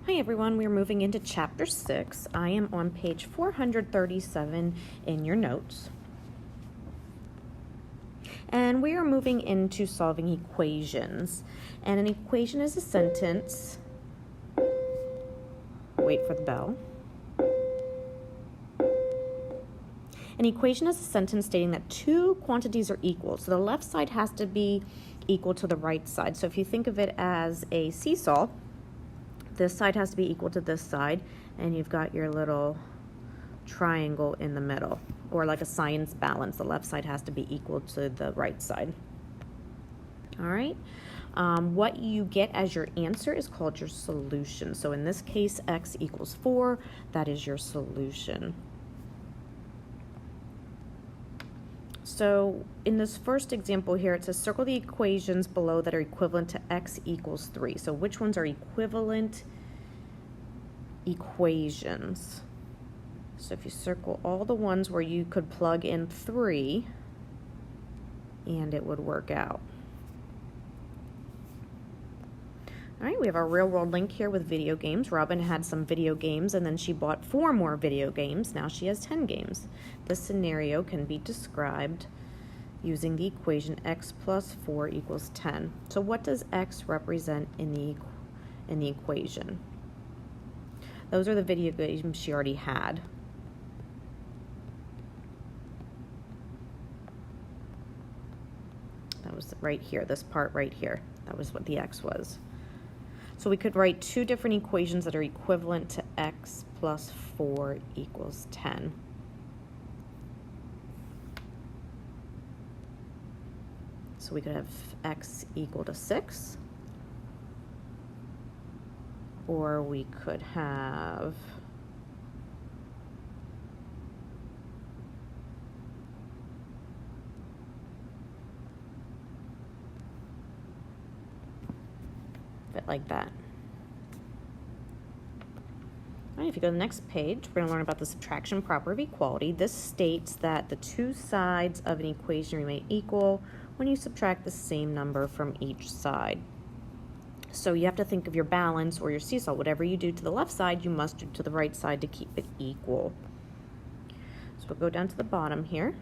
Hi everyone, we're moving into chapter 6. I am on page 437 in your notes. And we are moving into solving equations. And an equation is a sentence. Wait for the bell. An equation is a sentence stating that two quantities are equal. So the left side has to be equal to the right side. So if you think of it as a seesaw, this side has to be equal to this side, and you've got your little triangle in the middle, or like a science balance. The left side has to be equal to the right side. All right. What you get as your answer is called your solution. So in this case, x equals 4. That is your solution. So in this first example here, it says circle the equations below that are equivalent to x equals 3. So which ones are equivalent equations? So if you circle all the ones where you could plug in 3 and it would work out. All right, we have our real world link here with video games. Robin had some video games and then she bought 4 more video games. Now she has 10 games. This scenario can be described using the equation x plus 4 equals 10. So what does x represent in the equation? Those are the video games she already had. That was right here, this part right here. That was what the x was. So we could write 2 different equations that are equivalent to x plus 4 equals 10. So we could have x equal to 6, or we could have it like that. All right, if you go to the next page, we're going to learn about the subtraction property of equality. This states that the 2 sides of an equation remain equal when you subtract the same number from each side. So you have to think of your balance or your seesaw. Whatever you do to the left side, you must do to the right side to keep it equal. So we'll go down to the bottom here.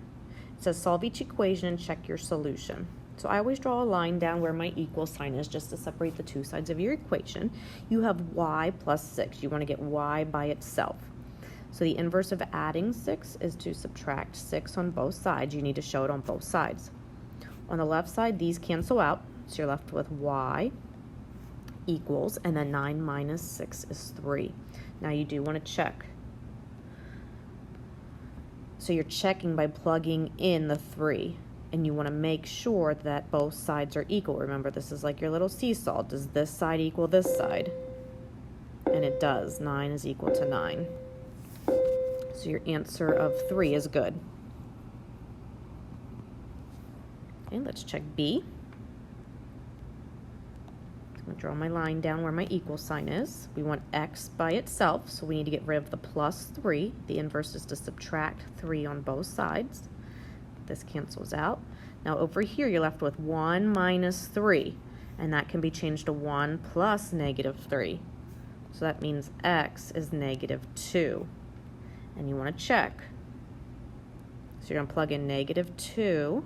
It says solve each equation and check your solution. So I always draw a line down where my equal sign is just to separate the 2 sides of your equation. You have y plus 6. You want to get y by itself. So the inverse of adding 6 is to subtract 6 on both sides. You need to show it on both sides. On the left side, these cancel out. So you're left with y equals, and then 9 minus 6 is 3. Now you do want to check. So you're checking by plugging in the 3. And you want to make sure that both sides are equal. Remember, this is like your little seesaw. Does this side equal this side? And it does. 9 is equal to 9. So your answer of 3 is good. Okay, let's check B. I'm going to draw my line down where my equal sign is. We want x by itself, so we need to get rid of the plus 3. The inverse is to subtract 3 on both sides. This cancels out. Now over here you're left with 1 minus 3, and that can be changed to 1 plus negative 3. So that means x is negative 2. And you want to check. So you're going to plug in negative 2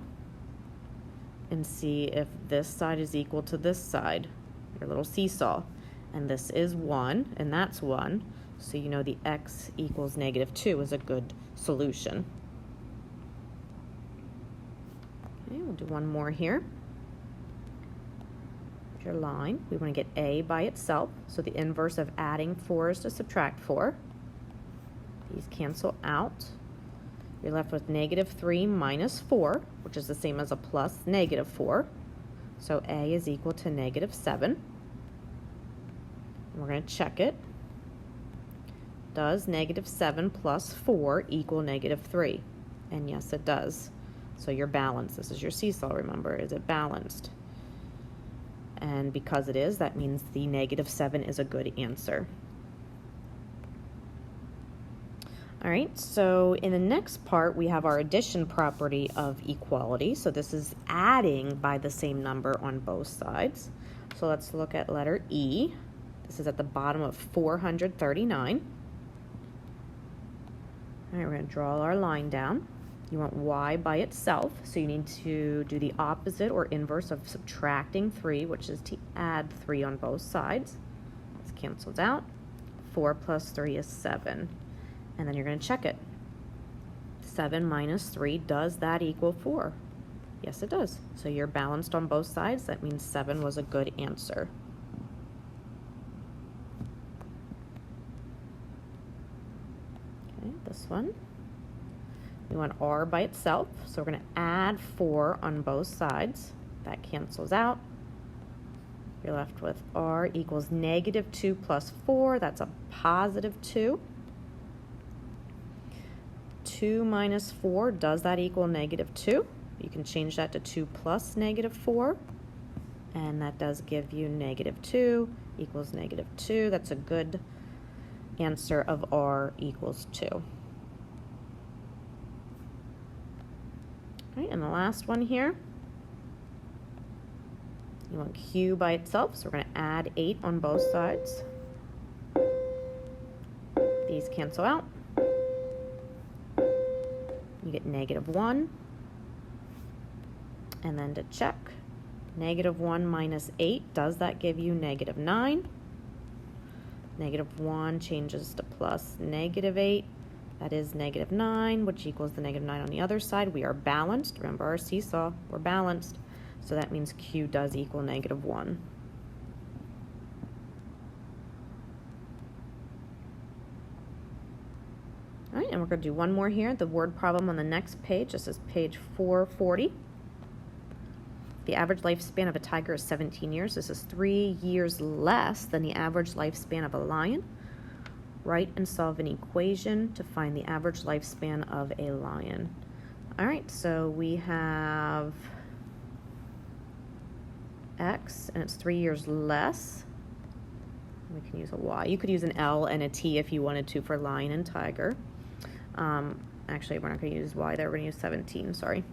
and see if this side is equal to this side, your little seesaw. And this is 1, and that's 1. So you know the x equals negative 2 is a good solution. Okay, we'll do one more here. Here's your line. We want to get a by itself. So the inverse of adding 4 is to subtract 4. These cancel out. You're left with negative 3 minus 4, which is the same as a plus negative 4. So a is equal to negative 7. And we're going to check it. Does negative 7 plus 4 equal negative 3? And yes, it does. So you're balanced. This is your seesaw, remember. Is it balanced? And because it is, that means the negative 7 is a good answer. All right, so in the next part, we have our addition property of equality. So this is adding by the same number on both sides. So let's look at letter E. This is at the bottom of 439. All right, we're going to draw our line down. You want y by itself, so you need to do the opposite or inverse of subtracting 3, which is to add 3 on both sides. This cancels out. 4 plus 3 is 7. And then you're going to check it. 7 minus 3, does that equal 4? Yes, it does. So you're balanced on both sides. That means 7 was a good answer. Okay, this one. We want r by itself, so we're going to add 4 on both sides. That cancels out. You're left with r equals negative 2 plus 4. That's a positive 2. 2 minus 4, does that equal negative 2? You can change that to 2 plus negative 4. And that does give you negative 2 equals negative 2. That's a good answer of r equals 2. Right, and the last one here, you want q by itself, so we're going to add 8 on both sides. These cancel out. You get negative 1. And then to check, negative 1 minus 8, does that give you negative 9? Negative 1 changes to plus negative 8. That is negative 9, which equals the negative 9 on the other side. We are balanced. Remember our seesaw, we're balanced. So that means q does equal negative 1. All right, and we're going to do one more here. The word problem on the next page. This is page 440. The average lifespan of a tiger is 17 years. This is 3 years less than the average lifespan of a lion. Write and solve an equation to find the average lifespan of a lion. All right, so we have x, and it's 3 years less. We can use a y. You could use an L and a T if you wanted to for lion and tiger. Actually, we're not going to use y there. We're going to use 17, sorry.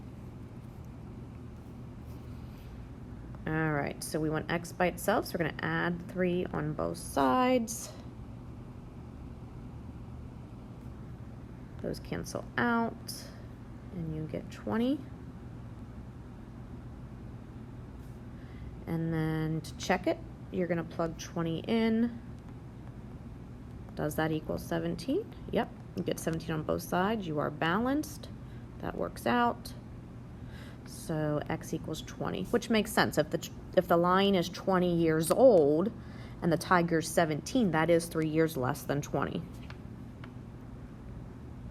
All right, so we want x by itself, so we're going to add 3 on both sides. Those cancel out, and you get 20. And then to check it, you're going to plug 20 in. Does that equal 17? Yep, you get 17 on both sides. You are balanced. That works out. So x equals 20, which makes sense. If the lion is 20 years old and the tiger's 17, that is 3 years less than 20.